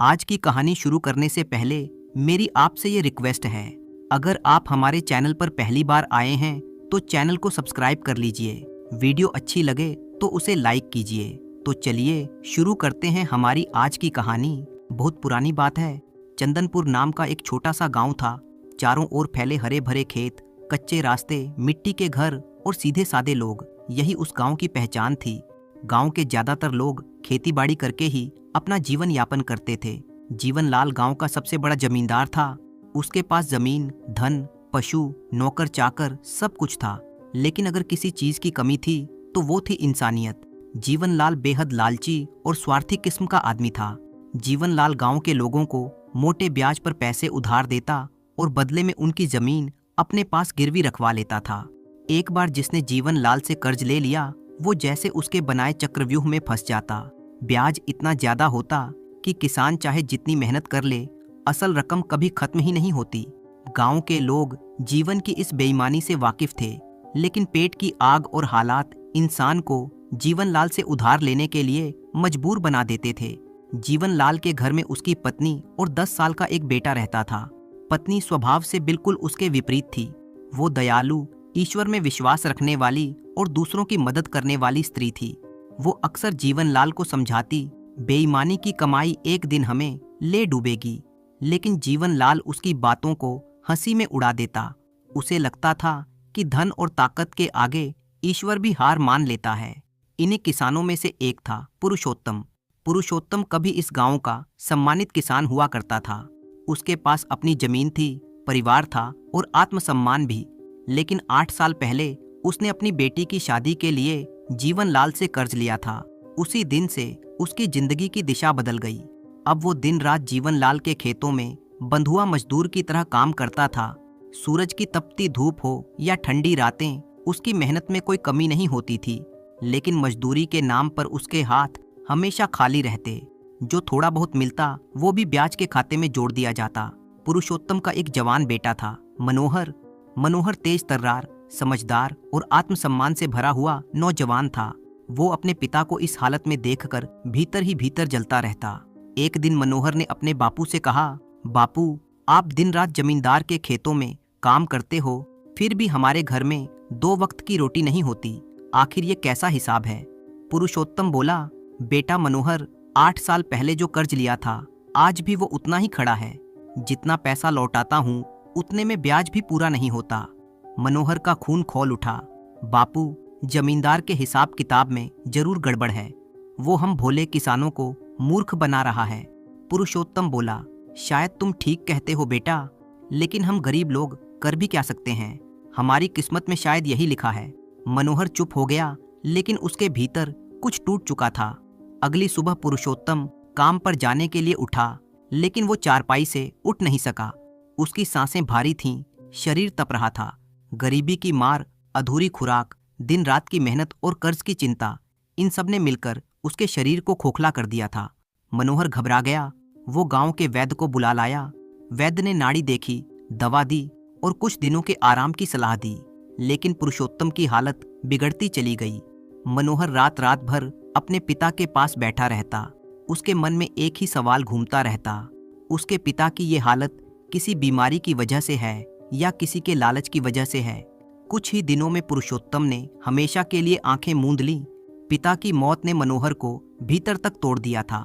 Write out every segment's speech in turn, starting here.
आज की कहानी शुरू करने से पहले मेरी आपसे ये रिक्वेस्ट है, अगर आप हमारे चैनल पर पहली बार आए हैं तो चैनल को सब्सक्राइब कर लीजिए। वीडियो अच्छी लगे तो उसे लाइक कीजिए। तो चलिए शुरू करते हैं हमारी आज की कहानी। बहुत पुरानी बात है। चंदनपुर नाम का एक छोटा सा गांव था। चारों ओर फैले हरे भरे खेत, कच्चे रास्ते, मिट्टी के घर और सीधे सादे लोग, यही उस गांव की पहचान थी। गांव के ज्यादातर लोग खेतीबाड़ी करके ही अपना जीवन यापन करते थे। जीवनलाल गांव का सबसे बड़ा जमींदार था। उसके पास जमीन, धन, पशु, नौकर चाकर सब कुछ था। लेकिन अगर किसी चीज की कमी थी तो वो थी इंसानियत। जीवनलाल बेहद लालची और स्वार्थी किस्म का आदमी था। जीवनलाल गांव के लोगों को मोटे ब्याज पर पैसे उधार देता और बदले में उनकी जमीन अपने पास गिरवी रखवा लेता था। एक बार जिसने जीवनलाल से कर्ज ले लिया, वो जैसे उसके बनाए चक्रव्यूह में फंस जाता। ब्याज इतना ज्यादा होता कि किसान चाहे जितनी मेहनत कर ले, असल रकम कभी खत्म ही नहीं होती। गांव के लोग जीवन की इस बेईमानी से वाकिफ थे, लेकिन पेट की आग और हालात इंसान को जीवनलाल से उधार लेने के लिए मजबूर बना देते थे। जीवनलाल के घर में उसकी पत्नी और 10 साल का एक बेटा रहता था। पत्नी स्वभाव से बिल्कुल उसके विपरीत थी। वो दयालु, ईश्वर में विश्वास रखने वाली और दूसरों की मदद करने वाली स्त्री थी। वो अक्सर जीवनलाल को समझाती, बेईमानी की कमाई एक दिन हमें ले डूबेगी। लेकिन जीवनलाल उसकी बातों को हंसी में उड़ा देता। उसे लगता था कि धन और ताकत के आगे ईश्वर भी हार मान लेता है। इन्हीं किसानों में से एक था पुरुषोत्तम। पुरुषोत्तम कभी इस गांव का सम्मानित किसान हुआ करता था। उसके पास अपनी जमीन थी, परिवार था और आत्मसम्मान भी। लेकिन 8 साल पहले उसने अपनी बेटी की शादी के लिए जीवनलाल से कर्ज लिया था। उसी दिन से उसकी जिंदगी की दिशा बदल गई। अब वो दिन रात जीवनलाल के खेतों में बंधुआ मजदूर की तरह काम करता था। सूरज की तपती धूप हो या ठंडी रातें, उसकी मेहनत में कोई कमी नहीं होती थी। लेकिन मजदूरी के नाम पर उसके हाथ हमेशा खाली रहते। जो थोड़ा बहुत मिलता वो भी ब्याज के खाते में जोड़ दिया जाता। पुरुषोत्तम का एक जवान बेटा था, मनोहर। मनोहर तेज तर्रार, समझदार और आत्मसम्मान से भरा हुआ नौजवान था। वो अपने पिता को इस हालत में देखकर भीतर ही भीतर जलता रहता। एक दिन मनोहर ने अपने बापू से कहा, बापू, आप दिन रात जमींदार के खेतों में काम करते हो, फिर भी हमारे घर में 2 वक्त की रोटी नहीं होती। आखिर ये कैसा हिसाब है? पुरुषोत्तम बोला, बेटा मनोहर, 8 साल पहले जो कर्ज लिया था, आज भी वो उतना ही खड़ा है। जितना पैसा लौटाता हूँ उतने में ब्याज भी पूरा नहीं होता। मनोहर का खून खौल उठा। बापू, जमींदार के हिसाब किताब में जरूर गड़बड़ है। वो हम भोले किसानों को मूर्ख बना रहा है। पुरुषोत्तम बोला, शायद तुम ठीक कहते हो बेटा, लेकिन हम गरीब लोग कर भी क्या सकते हैं? हमारी किस्मत में शायद यही लिखा है। मनोहर चुप हो गया, लेकिन उसके भीतर कुछ टूट चुका था। अगली सुबह पुरुषोत्तम काम पर जाने के लिए उठा, लेकिन वो चारपाई से उठ नहीं सका। उसकी सांसें भारी थीं, शरीर तप रहा था। गरीबी की मार, अधूरी खुराक, दिन रात की मेहनत और कर्ज की चिंता, इन सब ने मिलकर उसके शरीर को खोखला कर दिया था। मनोहर घबरा गया। वो गांव के वैद्य को बुला लाया। वैद्य ने नाड़ी देखी, दवा दी और कुछ दिनों के आराम की सलाह दी। लेकिन पुरुषोत्तम की हालत बिगड़ती चली गई। मनोहर रात रात भर अपने पिता के पास बैठा रहता। उसके मन में एक ही सवाल घूमता रहता, उसके पिता की ये हालत किसी बीमारी की वजह से है या किसी के लालच की वजह से है? कुछ ही दिनों में पुरुषोत्तम ने हमेशा के लिए आंखें मूंद ली। पिता की मौत ने मनोहर को भीतर तक तोड़ दिया था।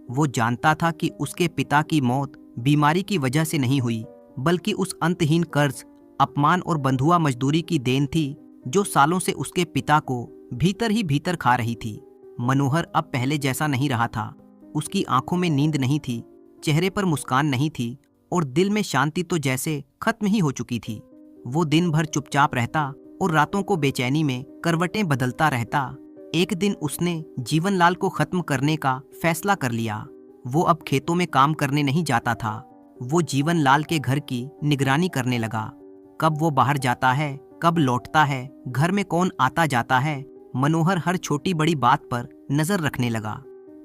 वो जानता था कि उसके पिता की मौत बीमारी की वजह से नहीं हुई, बल्कि उस अंतहीन कर्ज, अपमान और बंधुआ मजदूरी की देन थी, जो सालों से उसके पिता को भीतर ही भीतर खा रही थी। मनोहर अब पहले जैसा नहीं रहा था। उसकी आंखों में नींद नहीं थी, चेहरे पर मुस्कान नहीं थी और दिल में शांति तो जैसे खत्म ही हो चुकी थी। वो दिन भर चुपचाप रहता और रातों को बेचैनी में करवटें बदलता रहता। एक दिन उसने जीवनलाल को खत्म करने का फैसला कर लिया। वो अब खेतों में काम करने नहीं जाता था। वो जीवनलाल के घर की निगरानी करने लगा। कब वो बाहर जाता है, कब लौटता है, घर में कौन आता जाता है, मनोहर हर छोटी बड़ी बात पर नजर रखने लगा।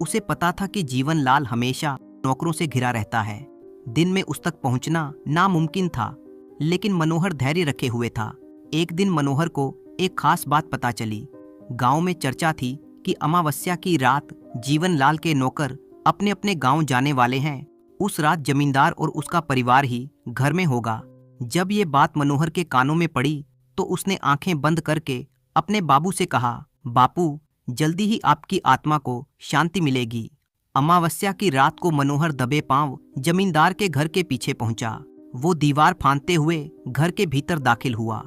उसे पता था कि जीवनलाल हमेशा नौकरों से घिरा रहता है। दिन में उस तक पहुंचना नामुमकिन था, लेकिन मनोहर धैर्य रखे हुए था। एक दिन मनोहर को एक खास बात पता चली। गांव में चर्चा थी कि अमावस्या की रात जीवनलाल के नौकर अपने अपने गांव जाने वाले हैं। उस रात जमींदार और उसका परिवार ही घर में होगा। जब ये बात मनोहर के कानों में पड़ी तो उसने आंखें बंद करके अपने बाबू से कहा, बापू, जल्दी ही आपकी आत्मा को शांति मिलेगी। अमावस्या की रात को मनोहर दबे पांव जमींदार के घर के पीछे पहुंचा। वो दीवार फांदते हुए घर के भीतर दाखिल हुआ।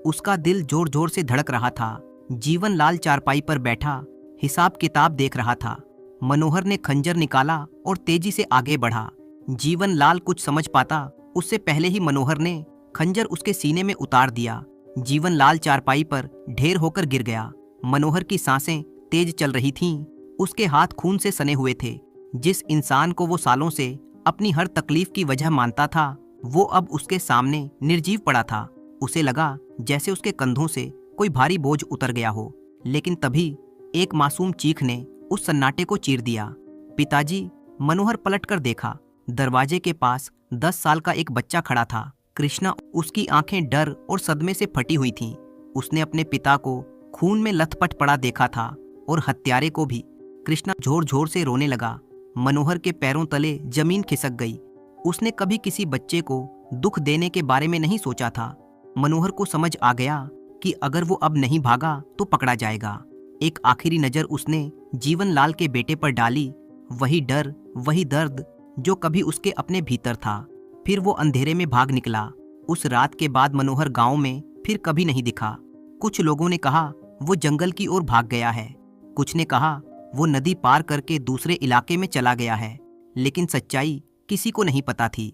उसका दिल जोर जोर से धड़क रहा था। जीवनलाल चारपाई पर बैठा हिसाब किताब देख रहा था। मनोहर ने खंजर निकाला और तेजी से आगे बढ़ा। जीवनलाल कुछ समझ पाता उससे पहले ही मनोहर ने खंजर उसके सीने में उतार दिया। जीवनलाल चारपाई पर ढेर होकर गिर गया। मनोहर की सांसें तेज चल रही थीं। उसके हाथ खून से सने हुए थे। जिस इंसान को वो सालों से अपनी हर तकलीफ की वजह मानता था, वो अब उसके सामने निर्जीव पड़ा था। उसे लगा जैसे उसके कंधों से कोई भारी बोझ उतर गया हो। लेकिन तभी एक मासूम चीख ने उस सन्नाटे को चीर दिया। पिताजी! मनोहर पलटकर देखा। दरवाजे के पास 10 साल का एक बच्चा खड़ा था। कृष्णा। उसकी आंखें डर और सदमे से फटी हुई थीं। उसने अपने पिता को खून में लथपथ पड़ा देखा था और हत्यारे को भी। कृष्णा जोर जोर से रोने लगा। मनोहर के पैरों तले जमीन खिसक गई। उसने कभी किसी बच्चे को दुख देने के बारे में नहीं सोचा था। मनोहर को समझ आ गया कि अगर वो अब नहीं भागा तो पकड़ा जाएगा। एक आखिरी नजर उसने जीवनलाल के बेटे पर डाली। वही डर, वही दर्द जो कभी उसके अपने भीतर था। फिर वो अंधेरे में भाग निकला। उस रात के बाद मनोहर गांव में फिर कभी नहीं दिखा। कुछ लोगों ने कहा वो जंगल की ओर भाग गया है। कुछ ने कहा वो नदी पार करके दूसरे इलाके में चला गया है। लेकिन सच्चाई किसी को नहीं पता थी।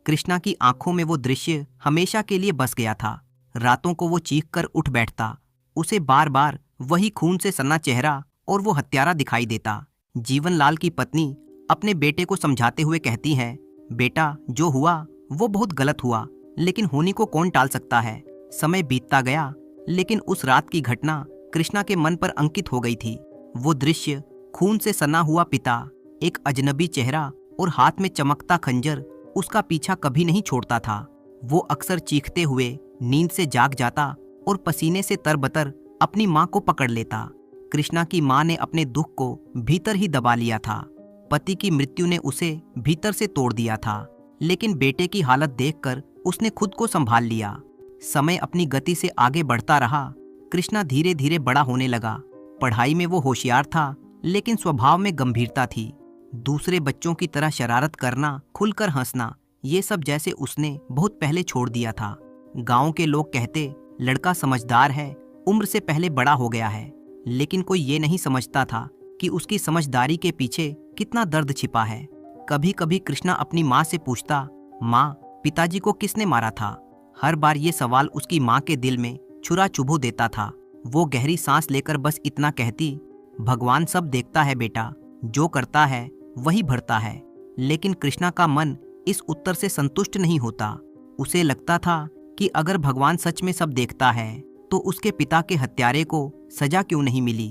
कृष्णा की आंखों में वो दृश्य हमेशा के लिए बस गया था। रातों को वो चीखकर उठ बैठता। उसे बार बार वही खून से सना चेहरा और वो हत्यारा दिखाई देता। जीवनलाल की पत्नी अपने बेटे को समझाते हुए कहती है, बेटा, जो हुआ वो बहुत गलत हुआ, लेकिन होने को कौन टाल सकता है। समय बीतता गया, लेकिन उस रात की घटना कृष्णा के मन पर अंकित हो गई थी। वो दृश्य, खून से सना हुआ पिता, एक अजनबी चेहरा और हाथ में चमकता खंजर उसका पीछा कभी नहीं छोड़ता था। वो अक्सर चीखते हुए नींद से जाग जाता और पसीने से तरबतर अपनी माँ को पकड़ लेता। कृष्णा की माँ ने अपने दुख को भीतर ही दबा लिया था। पति की मृत्यु ने उसे भीतर से तोड़ दिया था, लेकिन बेटे की हालत देखकर उसने खुद को संभाल लिया। समय अपनी गति से आगे बढ़ता रहा। कृष्णा धीरे धीरे बड़ा होने लगा। पढ़ाई में वो होशियार था, लेकिन स्वभाव में गंभीरता थी। दूसरे बच्चों की तरह शरारत करना, खुलकर हंसना, ये सब जैसे उसने बहुत पहले छोड़ दिया था। गांव के लोग कहते, लड़का समझदार है, उम्र से पहले बड़ा हो गया है। लेकिन कोई ये नहीं समझता था कि उसकी समझदारी के पीछे कितना दर्द छिपा है। कभी कभी कृष्णा अपनी माँ से पूछता, माँ, पिताजी को किसने मारा था? हर बार ये सवाल उसकी माँ के दिल में छुरा चुभो देता था। वो गहरी सांस लेकर बस इतना कहती, भगवान सब देखता है बेटा, जो करता है वही भरता है। लेकिन कृष्णा का मन इस उत्तर से संतुष्ट नहीं होता। उसे लगता था कि अगर भगवान सच में सब देखता है तो उसके पिता के हत्यारे को सजा क्यों नहीं मिली।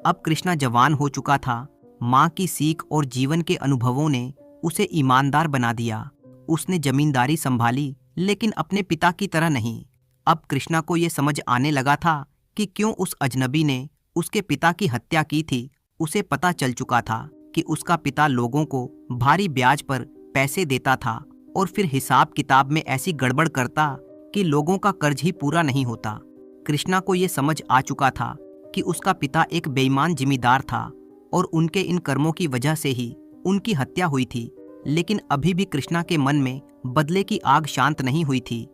अब कृष्णा जवान हो चुका था। माँ की सीख और जीवन के अनुभवों ने उसे ईमानदार बना दिया। उसने जमींदारी संभाली, लेकिन अपने पिता की तरह नहीं। अब कृष्णा को यह समझ आने लगा था कि क्यों उस अजनबी ने उसके पिता की हत्या की थी। उसे पता चल चुका था कि उसका पिता लोगों को भारी ब्याज पर पैसे देता था और फिर हिसाब किताब में ऐसी गड़बड़ करता कि लोगों का कर्ज ही पूरा नहीं होता। कृष्णा को यह समझ आ चुका था कि उसका पिता एक बेईमान जिम्मेदार था और उनके इन कर्मों की वजह से ही उनकी हत्या हुई थी। लेकिन अभी भी कृष्णा के मन में बदले की आग शांत नहीं हुई थी।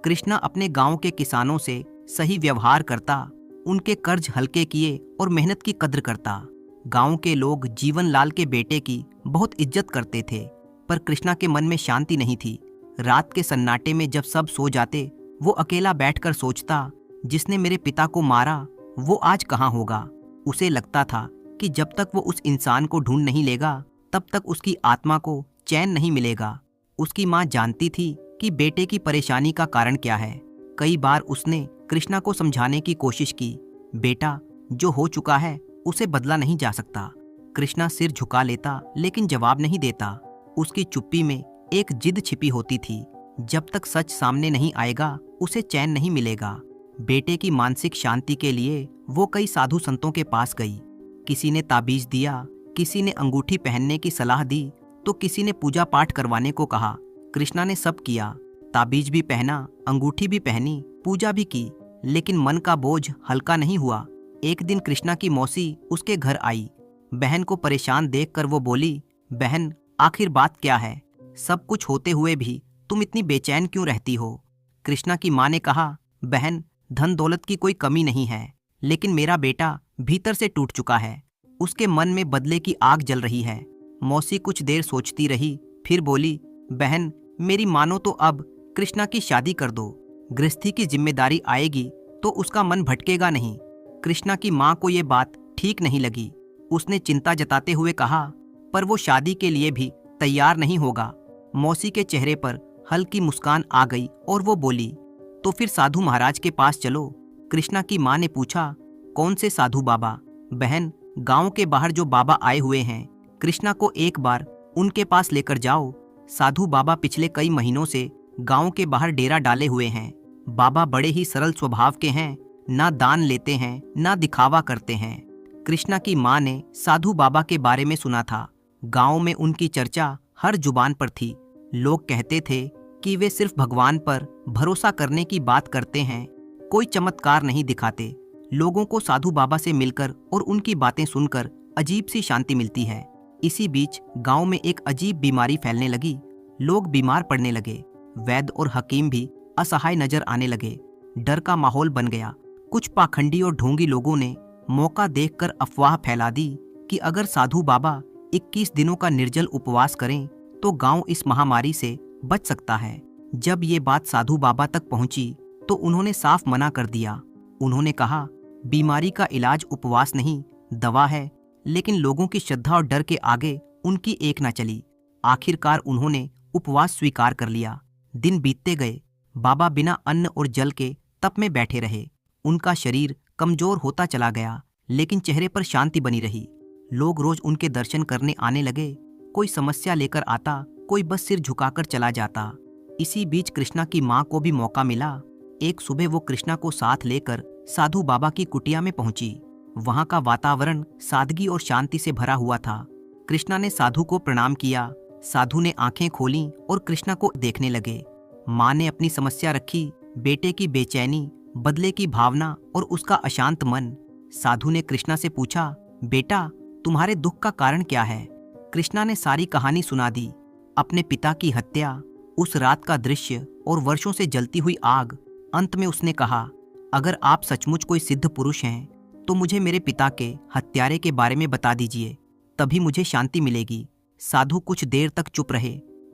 कृष्णा अपने गांव के किसानों से सही व्यवहार करता, उनके कर्ज हल्के किए और मेहनत की कद्र करता। गांव के लोग जीवनलाल के बेटे की बहुत इज्जत करते थे, पर कृष्णा के मन में शांति नहीं थी। रात के सन्नाटे में जब सब सो जाते, वो अकेला बैठकर सोचता, जिसने मेरे पिता को मारा वो आज कहाँ होगा। उसे लगता था कि जब तक वो उस इंसान को ढूंढ नहीं लेगा, तब तक उसकी आत्मा को चैन नहीं मिलेगा। उसकी माँ जानती थी कि बेटे की परेशानी का कारण क्या है। कई बार उसने कृष्णा को समझाने की कोशिश की, बेटा, जो हो चुका है उसे बदला नहीं जा सकता। कृष्णा सिर झुका लेता, लेकिन जवाब नहीं देता। उसकी चुप्पी में एक जिद छिपी होती थी, जब तक सच सामने नहीं आएगा उसे चैन नहीं मिलेगा। बेटे की मानसिक शांति के लिए वो कई साधु संतों के पास गई। किसी ने ताबीज दिया, किसी ने अंगूठी पहनने की सलाह दी तो किसी ने पूजा पाठ करवाने को कहा। कृष्णा ने सब किया, ताबीज भी पहना, अंगूठी भी पहनी, पूजा भी की, लेकिन मन का बोझ हल्का नहीं हुआ। एक दिन कृष्णा की मौसी उसके घर आई। बहन को परेशान देखकर वो बोली, बहन आखिर बात क्या है? सब कुछ होते हुए भी तुम इतनी बेचैन क्यों रहती हो? कृष्णा की माँ ने कहा, बहन धन दौलत की कोई कमी नहीं है, लेकिन मेरा बेटा भीतर से टूट चुका है। उसके मन में बदले की आग जल रही है। मौसी कुछ देर सोचती रही, फिर बोली, बहन मेरी मानो तो अब कृष्णा की शादी कर दो। गृहस्थी की जिम्मेदारी आएगी तो उसका मन भटकेगा नहीं। कृष्णा की माँ को ये बात ठीक नहीं लगी। उसने चिंता जताते हुए कहा, पर वो शादी के लिए भी तैयार नहीं होगा। मौसी के चेहरे पर हल्की मुस्कान आ गई और वो बोली, तो फिर साधु महाराज के पास चलो। कृष्णा की माँ ने पूछा, कौन से साधु बाबा? बहन गांव के बाहर जो बाबा आए हुए हैं, कृष्णा को एक बार उनके पास लेकर जाओ। साधु बाबा पिछले कई महीनों से गांव के बाहर डेरा डाले हुए हैं। बाबा बड़े ही सरल स्वभाव के हैं, ना दान लेते हैं ना दिखावा करते हैं। कृष्णा की माँ ने साधु बाबा के बारे में सुना था। गांव में उनकी चर्चा हर जुबान पर थी। लोग कहते थे कि वे सिर्फ भगवान पर भरोसा करने की बात करते हैं, कोई चमत्कार नहीं दिखाते। लोगों को साधु बाबा से मिलकर और उनकी बातें सुनकर अजीब सी शांति मिलती है। इसी बीच गांव में एक अजीब बीमारी फैलने लगी। लोग बीमार पड़ने लगे। वैद्य और हकीम भी असहाय नजर आने लगे। डर का माहौल बन गया। कुछ पाखंडी और ढोंगी लोगों ने मौका देखकर अफवाह फैला दी कि अगर साधु बाबा 21 दिनों का निर्जल उपवास करें तो गांव इस महामारी से बच सकता है। जब ये बात साधु बाबा तक पहुंची तो उन्होंने साफ मना कर दिया। उन्होंने कहा, बीमारी का इलाज उपवास नहीं, दवा है। लेकिन लोगों की श्रद्धा और डर के आगे उनकी एक ना चली। आखिरकार उन्होंने उपवास स्वीकार कर लिया। दिन बीतते गए। बाबा बिना अन्न और जल के तप में बैठे रहे। उनका शरीर कमजोर होता चला गया, लेकिन चेहरे पर शांति बनी रही। लोग रोज उनके दर्शन करने आने लगे। कोई समस्या लेकर आता, कोई बस सिर झुकाकर चला जाता। इसी बीच कृष्णा की माँ को भी मौका मिला। एक सुबह वो कृष्णा को साथ लेकर साधु बाबा की कुटिया में पहुंची। वहां का वातावरण सादगी और शांति से भरा हुआ था। कृष्णा ने साधु को प्रणाम किया। साधु ने आंखें खोलीं और कृष्णा को देखने लगे। माँ ने अपनी समस्या रखी, बेटे की बेचैनी, बदले की भावना और उसका अशांत मन। साधु ने कृष्णा से पूछा, बेटा तुम्हारे दुख का कारण क्या है? कृष्णा ने सारी कहानी सुना दी। अपने पिता की हत्या, उस रात का दृश्य और वर्षों से जलती हुई आग। अंत में उसने कहा, अगर आप सचमुच कोई सिद्ध पुरुष हैं तो मुझे मेरे पिता के हत्यारे के बारे में बता दीजिए, तभी मुझे शांति मिलेगी। साधु कुछ देर तक चुप रहे।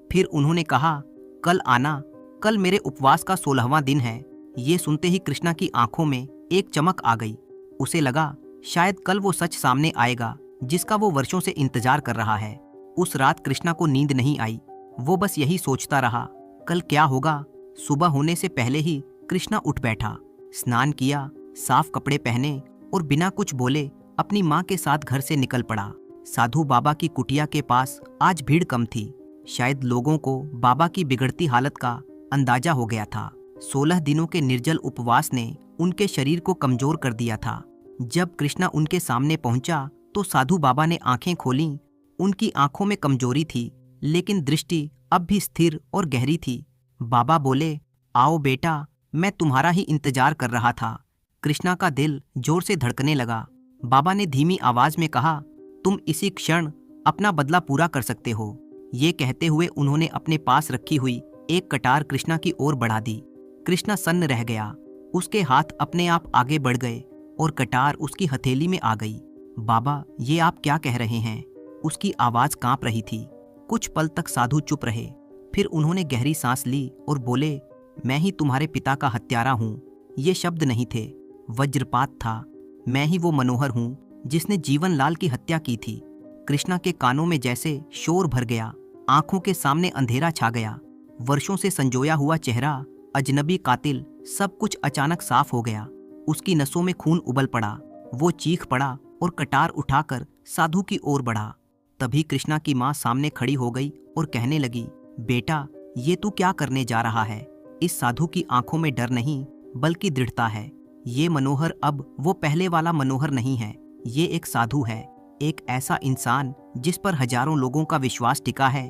फिर उन्होंने कहा, कल आना, कल मेरे उपवास का 16वां दिन है। ये सुनते ही कृष्णा की आंखों में एक चमक आ गई। उसे लगा शायद कल वो सच सामने आएगा जिसका वो वर्षों से इंतजार कर रहा है। उस रात कृष्णा को नींद नहीं आई। वो बस यही सोचता रहा, कल क्या होगा। सुबह होने से पहले ही कृष्णा उठ बैठा, स्नान किया, साफ कपड़े पहने और बिना कुछ बोले अपनी माँ के साथ घर से निकल पड़ा। साधु बाबा की कुटिया के पास आज भीड़ कम थी। शायद लोगों को बाबा की बिगड़ती हालत का अंदाजा हो गया था। 16 दिनों के निर्जल उपवास ने उनके शरीर को कमजोर कर दिया था। जब कृष्णा उनके सामने पहुंचा तो साधु बाबा ने आंखें खोलीं। उनकी आंखों में कमजोरी थी, लेकिन दृष्टि अब भी स्थिर और गहरी थी। बाबा बोले, आओ बेटा, मैं तुम्हारा ही इंतजार कर रहा था। कृष्णा का दिल जोर से धड़कने लगा। बाबा ने धीमी आवाज में कहा, तुम इसी क्षण अपना बदला पूरा कर सकते हो। ये कहते हुए उन्होंने अपने पास रखी हुई एक कटार कृष्णा की ओर बढ़ा दी। कृष्णा सन्न रह गया। उसके हाथ अपने आप आगे बढ़ गए और कटार उसकी हथेली में आ गई। बाबा, ये आप क्या कह रहे हैं? उसकी आवाज कांप रही थी। कुछ पल तक साधु चुप रहे। फिर उन्होंने गहरी सांस ली और बोले, मैं ही तुम्हारे पिता का हत्यारा हूँ। ये शब्द नहीं थे, वज्रपात था। मैं ही वो मनोहर हूँ जिसने जीवन लाल की हत्या की थी। कृष्णा के कानों में जैसे शोर भर गया। आंखों के सामने अंधेरा छा गया। वर्षों से संजोया हुआ चेहरा, अजनबी कातिल, सब कुछ अचानक साफ हो गया। उसकी नसों में खून उबल पड़ा। वो चीख पड़ा और कटार उठाकर साधु की ओर बढ़ा। तभी कृष्णा की माँ सामने खड़ी हो गई और कहने लगी, बेटा, ये तू क्या करने जा रहा है? इस साधु की आंखों में डर नहीं बल्कि दृढ़ता है। ये मनोहर अब वो पहले वाला मनोहर नहीं है। ये एक साधु है, एक ऐसा इंसान जिस पर हजारों लोगों का विश्वास टिका है।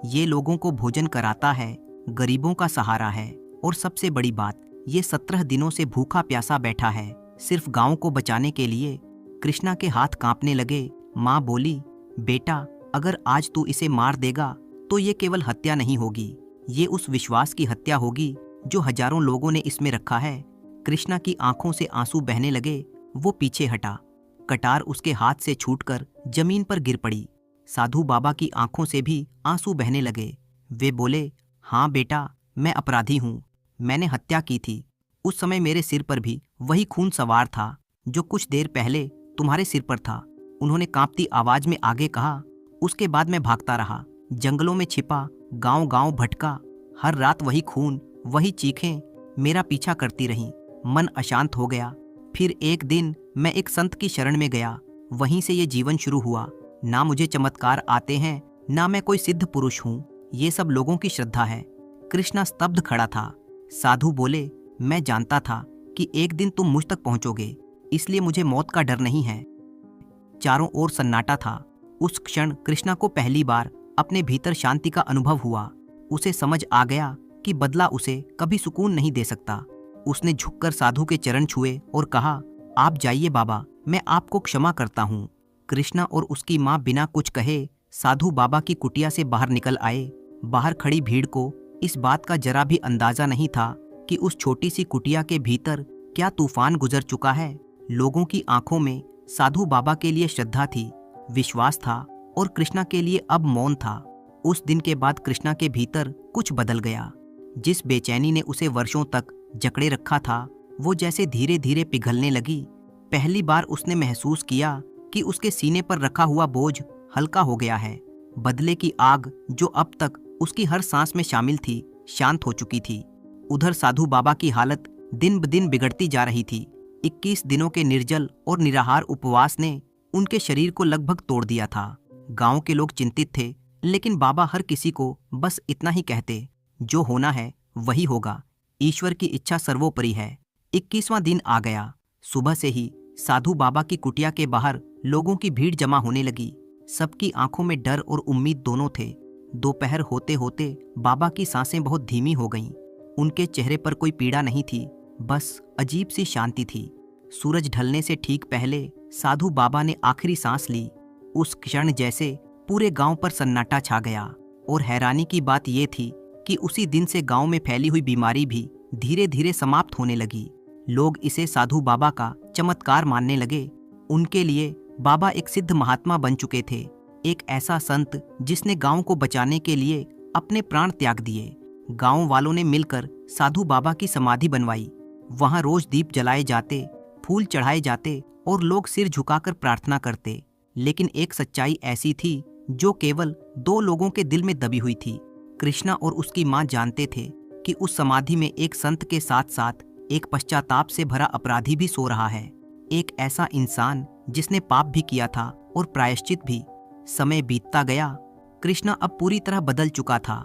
ये लोगों को भोजन कराता है, गरीबों का सहारा है, और सबसे बड़ी बात, ये 17 दिनों से भूखा प्यासा बैठा है, सिर्फ गांव को बचाने के लिए। कृष्णा के हाथ कांपने लगे। माँ बोली, बेटा, अगर आज तू इसे मार देगा तो ये केवल हत्या नहीं होगी, ये उस विश्वास की हत्या होगी जो हजारों लोगों ने इसमें रखा है। कृष्णा की आंखों से आंसू बहने लगे। वो पीछे हटा। कटार उसके हाथ से छूटकर जमीन पर गिर पड़ी। साधु बाबा की आंखों से भी आंसू बहने लगे। वे बोले, हाँ बेटा, मैं अपराधी हूँ, मैंने हत्या की थी। उस समय मेरे सिर पर भी वही खून सवार था जो कुछ देर पहले तुम्हारे सिर पर था। उन्होंने कांपती आवाज में आगे कहा। उसके बाद मैं भागता रहा, जंगलों में छिपा, गांव-गांव भटका। हर रात वही खून, वही चीखें मेरा पीछा करती रहीं। मन अशांत हो गया। फिर एक दिन मैं एक संत की शरण में गया। वहीं से ये जीवन शुरू हुआ। ना मुझे चमत्कार आते हैं, ना मैं कोई सिद्ध पुरुष हूँ, ये सब लोगों की श्रद्धा है। कृष्णा स्तब्ध खड़ा था। साधु बोले, मैं जानता था कि एक दिन तुम मुझ तक पहुंचोगे, इसलिए मुझे मौत का डर नहीं है। चारों ओर सन्नाटा था। उस क्षण कृष्णा को पहली बार अपने भीतर शांति का अनुभव हुआ। उसे समझ आ गया कि बदला उसे कभी सुकून नहीं दे सकता। उसने झुककर साधु के चरण छुए और कहा, आप जाइए बाबा, मैं आपको क्षमा करता हूँ। कृष्णा और उसकी माँ बिना कुछ कहे साधु बाबा की कुटिया से बाहर निकल आए। बाहर खड़ी भीड़ को इस बात का जरा भी अंदाजा नहीं था कि उस छोटी सी कुटिया के भीतर क्या तूफान गुजर चुका है। लोगों की आंखों में साधु बाबा के लिए श्रद्धा थी, विश्वास था, और कृष्णा के लिए अब मौन था। उस दिन के बाद कृष्णा के भीतर कुछ बदल गया। जिस बेचैनी ने उसे वर्षों तक जकड़े रखा था, वो जैसे धीरे धीरे पिघलने लगी। पहली बार उसने महसूस किया कि उसके सीने पर रखा हुआ बोझ हल्का हो गया है। बदले की आग जो अब तक उसकी हर सांस में शामिल थी, शांत हो चुकी थी। उधर साधु बाबा की हालत दिन ब दिन बिगड़ती जा रही थी। 21 दिनों के निर्जल और निराहार उपवास ने उनके शरीर को लगभग तोड़ दिया था। गांव के लोग चिंतित थे, लेकिन बाबा हर किसी को बस इतना ही कहते, जो होना है वही होगा, ईश्वर की इच्छा सर्वोपरि है। 21वां दिन आ गया। सुबह से ही साधु बाबा की कुटिया के बाहर लोगों की भीड़ जमा होने लगी। सबकी आंखों में डर और उम्मीद दोनों थे। दोपहर होते होते बाबा की सांसें बहुत धीमी हो गईं। उनके चेहरे पर कोई पीड़ा नहीं थी, बस अजीब सी शांति थी। सूरज ढलने से ठीक पहले साधु बाबा ने आखिरी सांस ली। उस क्षण जैसे पूरे गांव पर सन्नाटा छा गया। और हैरानी की बात यह थी कि उसी दिन से गांव में फैली हुई बीमारी भी धीरे धीरे समाप्त होने लगी। लोग इसे साधु बाबा का चमत्कार मानने लगे। उनके लिए बाबा एक सिद्ध महात्मा बन चुके थे, एक ऐसा संत जिसने गांव को बचाने के लिए अपने प्राण त्याग दिए। गांव वालों ने मिलकर साधु बाबा की समाधि बनवाई। वहां रोज दीप जलाए जाते, फूल चढ़ाए जाते और लोग सिर झुकाकर प्रार्थना करते। लेकिन एक सच्चाई ऐसी थी जो केवल 2 लोगों के दिल में दबी हुई थी। कृष्णा और उसकी माँ जानते थे कि उस समाधि में एक संत के साथ साथ एक पश्चाताप से भरा अपराधी भी सो रहा है, एक ऐसा इंसान जिसने पाप भी किया था और प्रायश्चित भी। समय बीतता गया। कृष्णा अब पूरी तरह बदल चुका था।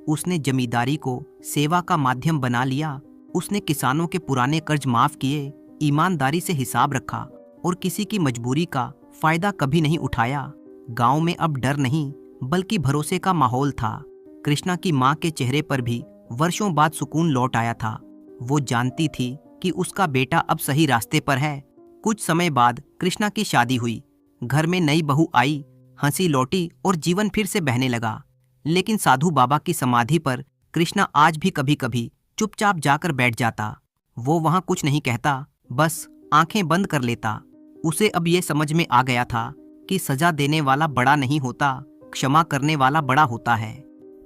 उसने जमींदारी को सेवा का माध्यम बना लिया। उसने किसानों के पुराने कर्ज माफ किए, ईमानदारी से हिसाब रखा और किसी की मजबूरी का फायदा कभी नहीं उठाया। गांव में अब डर नहीं बल्कि भरोसे का माहौल था। कृष्णा की माँ के चेहरे पर भी वर्षों बाद सुकून लौट आया था। वो जानती थी कि उसका बेटा अब सही रास्ते पर है। कुछ समय बाद कृष्णा की शादी हुई। घर में नई बहू आई, हंसी लौटी और जीवन फिर से बहने लगा। लेकिन साधु बाबा की समाधि पर कृष्णा आज भी कभी कभी चुपचाप जाकर बैठ जाता। वो वहां कुछ नहीं कहता, बस आंखें बंद कर लेता। उसे अब ये समझ में आ गया था कि सजा देने वाला बड़ा नहीं होता, क्षमा करने वाला बड़ा होता है।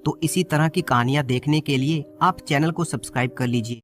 तो इसी तरह की कहानियां देखने के लिए आप चैनल को सब्सक्राइब कर लीजिए।